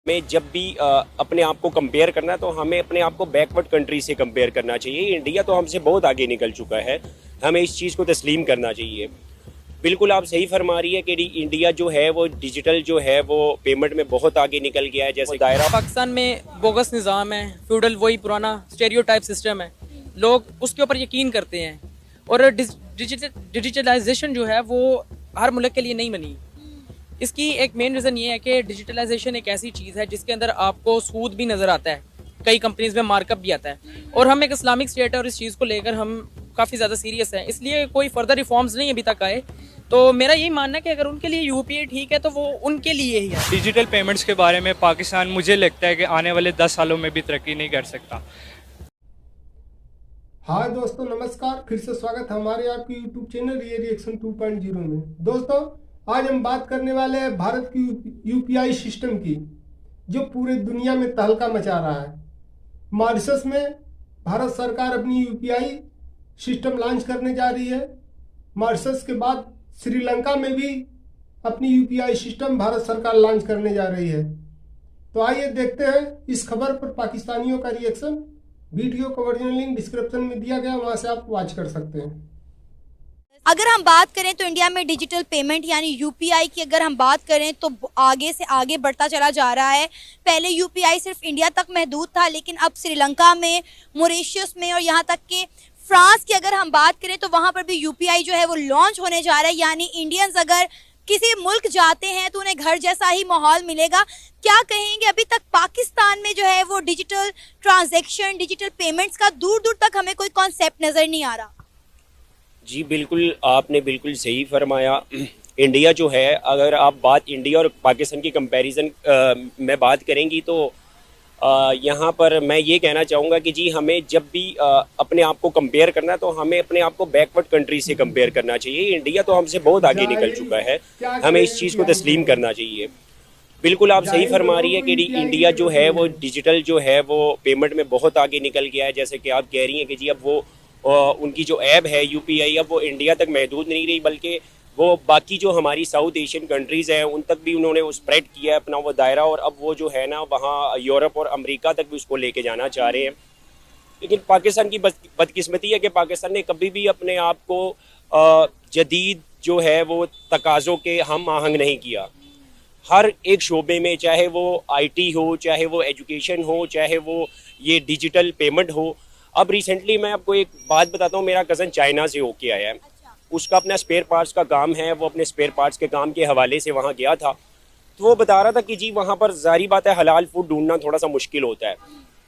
में जब भी अपने आप को कंपेयर करना है तो हमें अपने आप को बैकवर्ड कंट्री से कंपेयर करना चाहिए। इंडिया तो हमसे बहुत आगे निकल चुका है, हमें इस चीज़ को तस्लीम करना चाहिए। बिल्कुल आप सही फरमा रही है कि इंडिया जो है वो डिजिटल जो है वो पेमेंट में बहुत आगे निकल गया है। जैसे दायरा पाकिस्तान में बोगस निज़ाम है, फ्यूडल वही पुराना स्टेरियोटाइप सिस्टम है, लोग उसके ऊपर यकीन करते हैं। और डिजिटलाइजेशन जो है वो हर मुल्क के लिए नहीं बनी। इसकी एक मेन रीज़न ये है कि डिजिटलाइजेशन एक ऐसी चीज़ है जिसके अंदर आपको सूद भी नज़र आता है, कई कंपनीज में मार्कअप भी आता है। और हम एक इस्लामिक स्टेट है और इस चीज़ को लेकर हम काफ़ी ज़्यादा सीरियस हैं, इसलिए कोई फर्दर रिफॉर्म्स नहीं अभी तक आए। तो मेरा यही मानना है कि अगर उनके लिए यूपीआई ठीक है तो वो उनके लिए ही है। डिजिटल पेमेंट्स के बारे में पाकिस्तान मुझे लगता है कि आने वाले 10 सालों में भी तरक्की नहीं कर सकता। हाय दोस्तों, नमस्कार। फिर से स्वागत है हमारे आपके यूट्यूब चैनल ये रिएक्शन 2.0 में। दोस्तों, आज हम बात करने वाले हैं भारत की यूपीआई सिस्टम की, जो पूरे दुनिया में तहलका मचा रहा है। मॉरिशस में भारत सरकार अपनी यूपीआई सिस्टम लॉन्च करने जा रही है। मॉरिशस के बाद श्रीलंका में भी अपनी यूपीआई सिस्टम भारत सरकार लॉन्च करने जा रही है। तो आइए देखते हैं इस खबर पर पाकिस्तानियों का रिएक्शन। वीडियो का ओरिजिनल लिंक डिस्क्रिप्शन में दिया गया, वहां से आप वॉच कर सकते हैं। अगर हम बात करें तो इंडिया में डिजिटल पेमेंट यानी यूपीआई की अगर हम बात करें तो आगे से आगे बढ़ता चला जा रहा है। पहले यूपीआई सिर्फ इंडिया तक महदूद था, लेकिन अब श्रीलंका में, मॉरिशस में और यहाँ तक कि फ्रांस की अगर हम बात करें तो वहाँ पर भी यूपीआई जो है वो लॉन्च होने जा रहा है। यानी इंडियंस अगर किसी मुल्क जाते हैं तो उन्हें घर जैसा ही माहौल मिलेगा। क्या कहेंगे, अभी तक पाकिस्तान में जो है वो डिजिटल ट्रांजैक्शन, डिजिटल पेमेंट्स का दूर दूर तक हमें कोई कॉन्सेप्ट नज़र नहीं आ रहा। जी बिल्कुल, आपने बिल्कुल सही फरमाया। इंडिया जो है, अगर आप बात इंडिया और पाकिस्तान की कंपैरिजन में बात करेंगी तो यहाँ पर मैं ये कहना चाहूँगा कि जी हमें जब भी अपने आप को कंपेयर करना है तो हमें अपने आप को बैकवर्ड कंट्री से कंपेयर करना चाहिए। इंडिया तो हमसे बहुत आगे निकल चुका है, हमें इस चीज़ को तस्लीम करना चाहिए। बिल्कुल आप सही फरमा रही है कि इंडिया जो है वो डिजिटल जो है वो पेमेंट में बहुत आगे निकल गया है। जैसे कि आप कह रही हैं कि जी अब वो उनकी जो ऐप है यूपीआई, अब वो इंडिया तक महदूद नहीं रही, बल्कि वो बाकी जो हमारी साउथ एशियन कंट्रीज़ हैं उन तक भी उन्होंने स्प्रेड किया है अपना वो दायरा। और अब वो जो है ना वहाँ यूरोप और अमेरिका तक भी उसको लेके जाना चाह रहे हैं। लेकिन पाकिस्तान की बदकिस्मती है कि पाकिस्तान ने कभी भी अपने आप को जदीद जो है वो तकाज़ों के हम आहंग नहीं किया। हर एक शोबे में, चाहे वो आईटी हो, चाहे वो एजुकेशन हो, चाहे वो ये डिजिटल पेमेंट हो। अब रिसेंटली मैं आपको एक बात बताता हूँ, मेरा कज़न चाइना से होके आया है। उसका अपना स्पेयर पार्ट्स का काम है, वो अपने स्पेयर पार्ट्स के काम के हवाले से वहाँ गया था। तो वो बता रहा था कि जी वहाँ पर ज़ाहिर बात है हलाल फूड ढूंढना थोड़ा सा मुश्किल होता है।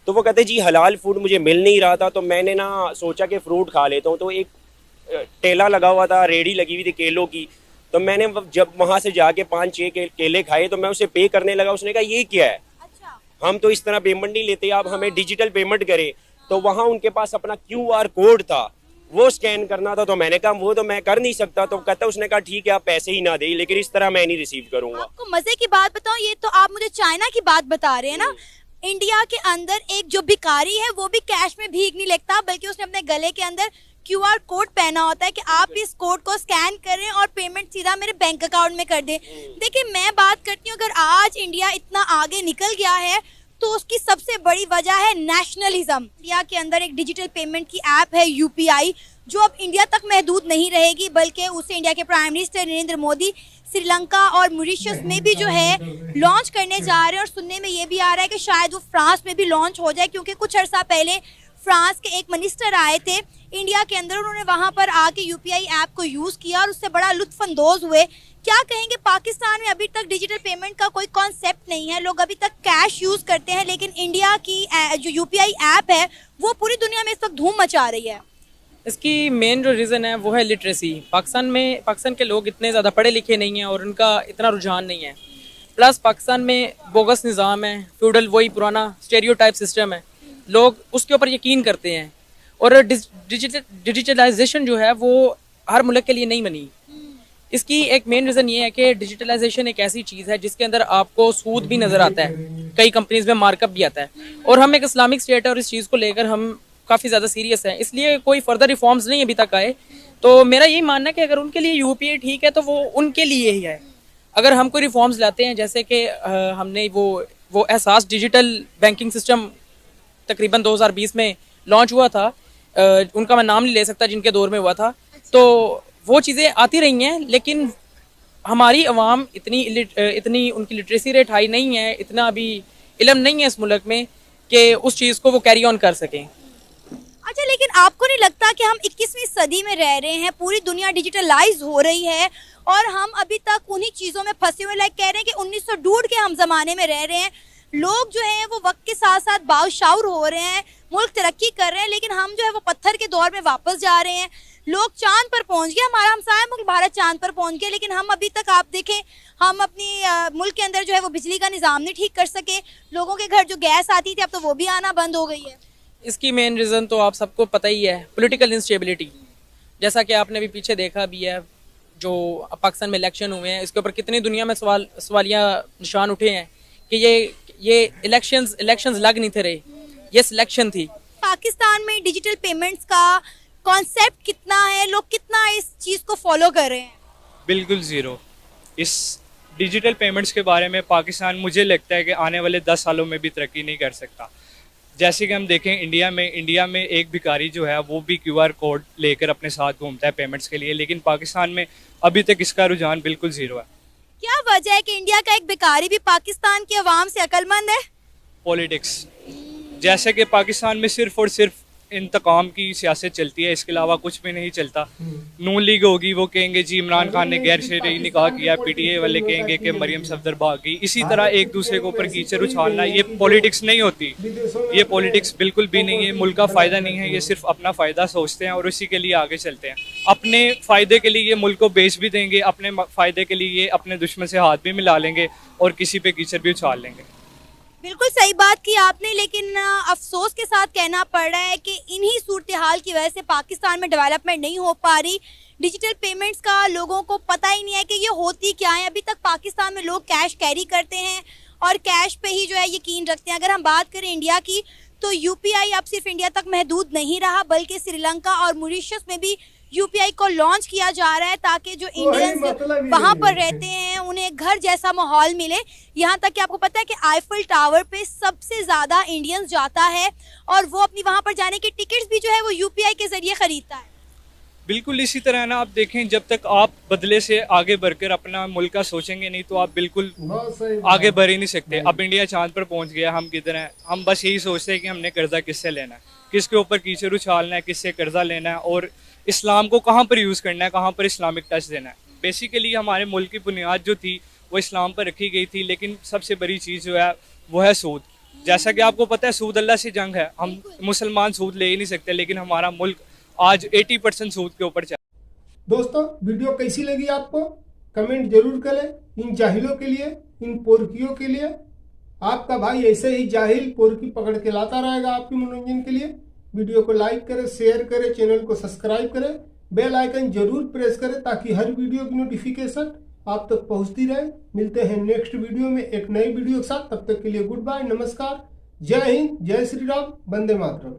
तो वो कहते जी हलाल फूड मुझे मिल नहीं रहा था, तो मैंने ना सोचा कि फ़्रूट खा लेता हूँ। तो एक ठेला लगा हुआ था, रेडी लगी हुई थी केलों की। तो मैंने जब वहाँ से जाके 5-6 केले खाए तो मैं उसे पे करने लगा। उसने कहा ये क्या है, हम तो इस तरह पेमेंट नहीं लेते, आप हमें डिजिटल पेमेंट करें। तो वहाँ उनके पास अपना QR कोड था, वो स्कैन करना था। तो मैंने कहा वो तो मैं कर नहीं सकता। तो कहता उसने कहा ठीक है आप पैसे ही ना दे, लेकिन इस तरह मैं नहीं रिसीव करूंगा। आपको मजे की बात बताऊं, ये तो आप मुझे चाइना की बात बता रहे हैं ना। इंडिया के अंदर एक जो भिखारी है वो भी कैश में भीख नहीं लेता, बल्कि उसने अपने गले के अंदर QR कोड पहना होता है कि आप इस कोड को स्कैन करें और पेमेंट सीधा मेरे बैंक अकाउंट में कर दें। देखिए, मैं बात करती हूँ, अगर आज इंडिया इतना आगे निकल गया है तो उसकी सबसे बड़ी वजह है नेशनलिज्म। इंडिया के अंदर एक डिजिटल पेमेंट की ऐप है यूपीआई, जो अब इंडिया तक महदूद नहीं रहेगी, बल्कि उसे इंडिया के प्राइम मिनिस्टर नरेंद्र मोदी श्रीलंका और मॉरिशस में भी जो है लॉन्च करने जा रहे हैं। और सुनने में ये भी आ रहा है कि शायद वो फ्रांस में भी लॉन्च हो जाए, क्योंकि कुछ अर्सा पहले फ्रांस के एक मिनिस्टर आए थे इंडिया के अंदर, उन्होंने वहाँ पर आके यूपीआई ऐप को यूज़ किया और उससे बड़ा लुत्फानंदोज हुए। क्या कहेंगे, पाकिस्तान में अभी तक डिजिटल पेमेंट का कोई कॉन्सेप्ट नहीं है, लोग अभी तक कैश यूज़ करते हैं, लेकिन इंडिया की जो यूपीआई ऐप है वो पूरी दुनिया में इस वक्त धूम मचा रही है। इसकी मेन जो रीज़न है वो है लिटरेसी। पाकिस्तान के लोग इतने ज़्यादा पढ़े लिखे नहीं हैं और उनका इतना रुझान नहीं है। प्लस पाकिस्तान में बोगस निज़ाम है, फ्यूडल वही पुराना स्टेरियोटाइप सिस्टम है, लोग उसके ऊपर यकीन करते हैं। और डिजिटलाइजेशन जो है वो हर मुल्क के लिए नहीं बनी। इसकी एक मेन रीज़न ये है कि डिजिटलाइजेशन एक ऐसी चीज़ है जिसके अंदर आपको सूद भी नज़र आता है, कई कंपनीज में मार्कअप भी आता है। और हम एक इस्लामिक स्टेट है और इस चीज़ को लेकर हम काफ़ी ज़्यादा सीरियस हैं, इसलिए कोई फर्दर रिफॉर्म्स नहीं अभी तक आए। तो मेरा यही मानना है कि अगर उनके लिए यूपीआई ठीक है तो वो उनके लिए ही है। अगर हम कोई रिफॉर्म्स लाते हैं, जैसे कि हमने वो वो एहसास डिजिटल बैंकिंग सिस्टम तकरीबन 2020 में लॉन्च हुआ था, उनका मैं नाम नहीं ले सकता जिनके दौर में हुआ था, तो वो चीज़ें आती रही हैं, लेकिन हमारी अवाम इतनी उनकी लिटरेसी रेट हाई नहीं है, इतना अभी इल्म नहीं है इस मुल्क में कि उस चीज़ को वो कैरी ऑन कर सकें। अच्छा, लेकिन आपको नहीं लगता कि हम 21वीं सदी में रह रहे हैं, पूरी दुनिया डिजिटलाइज हो रही है और हम अभी तक उन्हीं चीज़ों में फंसे हुए, लाइक कह रहे हैं कि 1902 के हम ज़माने में रह रहे हैं। लोग जो हैं वो वक्त के साथ साथ बाशाउर हो रहे हैं, मुल्क तरक्की कर रहे हैं, लेकिन हम जो है वो पत्थर के दौर में वापस जा रहे हैं। लोग चांद पर पहुंच गए, हमारा हमसाया मुल्क भारत चांद पर पहुंच गया, लेकिन हम अभी तक आप देखें हम अपनी मुल्क के अंदर जो है वो बिजली का निज़ाम नहीं ठीक कर सके। लोगों के घर जो गैस आती थी अब तो वो भी आना बंद हो गई है। इसकी मेन रीज़न तो आप सबको पता ही है, पॉलिटिकल इंस्टेबिलिटी। जैसा कि आपने भी पीछे देखा भी है, जो पाकिस्तान में इलेक्शन हुए हैं, इसके ऊपर कितनी दुनिया में सवालिया निशान उठे हैं कि ये इलेक्शंस लग नहीं थे रहे, ये सिलेक्शन थी। पाकिस्तान में डिजिटल पेमेंट्स का कॉन्सेप्ट कितना है, लोग कितना इस चीज़ को फॉलो कर रहे हैं? बिल्कुल ज़ीरो। इस डिजिटल पेमेंट्स के बारे में पाकिस्तान मुझे लगता है कि आने वाले 10 सालों में भी तरक्की नहीं कर सकता। जैसे कि हम देखें इंडिया में एक भिखारी जो है वो भी QR कोड लेकर अपने साथ घूमता है पेमेंट्स के लिए, लेकिन पाकिस्तान में अभी तक इसका रुझान बिल्कुल ज़ीरो है। क्या वजह है कि इंडिया का एक भिखारी भी पाकिस्तान की आवाम से अक्लमंद है? पॉलिटिक्स। जैसे कि पाकिस्तान में सिर्फ और सिर्फ इंतकाम की सियासत चलती है, इसके अलावा कुछ भी नहीं चलता। नून लीग होगी, वो कहेंगे जी इमरान खान ने गैर शरई निकाह किया, PTA वाले कहेंगे कि मरियम सफदर भाग गई। इसी तरह एक दूसरे के ऊपर कीचड़ उछालना, ये पॉलिटिक्स नहीं होती, ये पॉलिटिक्स बिल्कुल भी नहीं है। मुल्क का फ़ायदा नहीं है, ये सिर्फ अपना फ़ायदा सोचते हैं और उसी के लिए आगे चलते हैं। अपने फ़ायदे के लिए ये मुल्क को बेच भी देंगे, अपने फ़ायदे के लिए ये अपने दुश्मन से हाथ भी मिला लेंगे और किसी पे कीचड़ भी उछाल लेंगे। बिल्कुल सही बात की आपने, लेकिन अफसोस के साथ कहना पड़ रहा है कि इन्हीं सूरत हाल की वजह से पाकिस्तान में डेवलपमेंट नहीं हो पा रही। डिजिटल पेमेंट्स का लोगों को पता ही नहीं है कि ये होती क्या है। अभी तक पाकिस्तान में लोग कैश कैरी करते हैं और कैश पे ही जो है यकीन रखते हैं। अगर हम बात करें इंडिया की, तो UPI अब सिर्फ इंडिया तक महदूद नहीं रहा, बल्कि श्रीलंका और मॉरिशस में भी UPI को लॉन्च किया जा रहा है, ताकि जो इंडियंस वहाँ पर रहते हैं उन्हें घर जैसा माहौल मिले। यहाँ तक कि आपको पता है कि आईफल टावर पे सबसे ज़्यादा इंडियंस जाता है और वो अपनी वहाँ पर जाने की टिकट्स भी जो है वो UPI के ज़रिए ख़रीदता है। बिल्कुल इसी तरह ना, आप देखें जब तक आप बदले से आगे बढ़कर अपना मुल्क का सोचेंगे नहीं तो आप बिल्कुल आगे बढ़ ही नहीं सकते। अब इंडिया चांद पर पहुंच गया, हम किधर हैं? हम बस यही सोचते हैं कि हमने कर्जा किससे लेना है, किसके ऊपर कीचड़ उछालना है, किससे कर्जा लेना है और इस्लाम को कहाँ पर यूज़ करना है, कहाँ पर इस्लामिक टच देना है। बेसिकली हमारे मुल्क की बुनियाद जो थी वो इस्लाम पर रखी गई थी, लेकिन सबसे बड़ी चीज़ जो है वो है सूद। जैसा कि आपको पता है सूद अल्लाह से जंग है, हम मुसलमान सूद ले ही नहीं सकते, लेकिन हमारा मुल्क आज 80% सूद के ऊपर चल। दोस्तों, वीडियो कैसी लगी आपको कमेंट जरूर करें। इन जाहिलों के लिए, इन पोरकियों के लिए, आपका भाई ऐसे ही जाहिल पोरकी पकड़ के लाता रहेगा आपके मनोरंजन के लिए। वीडियो को लाइक करें, शेयर करें, चैनल को सब्सक्राइब करें, बेल आइकन जरूर प्रेस करें ताकि हर वीडियो की नोटिफिकेशन आप तक पहुंचती रहे। मिलते हैं नेक्स्ट वीडियो में एक नई वीडियो के साथ। तब तक के लिए गुड बाय, नमस्कार, जय हिंद, जय श्री राम, वंदे मातरम।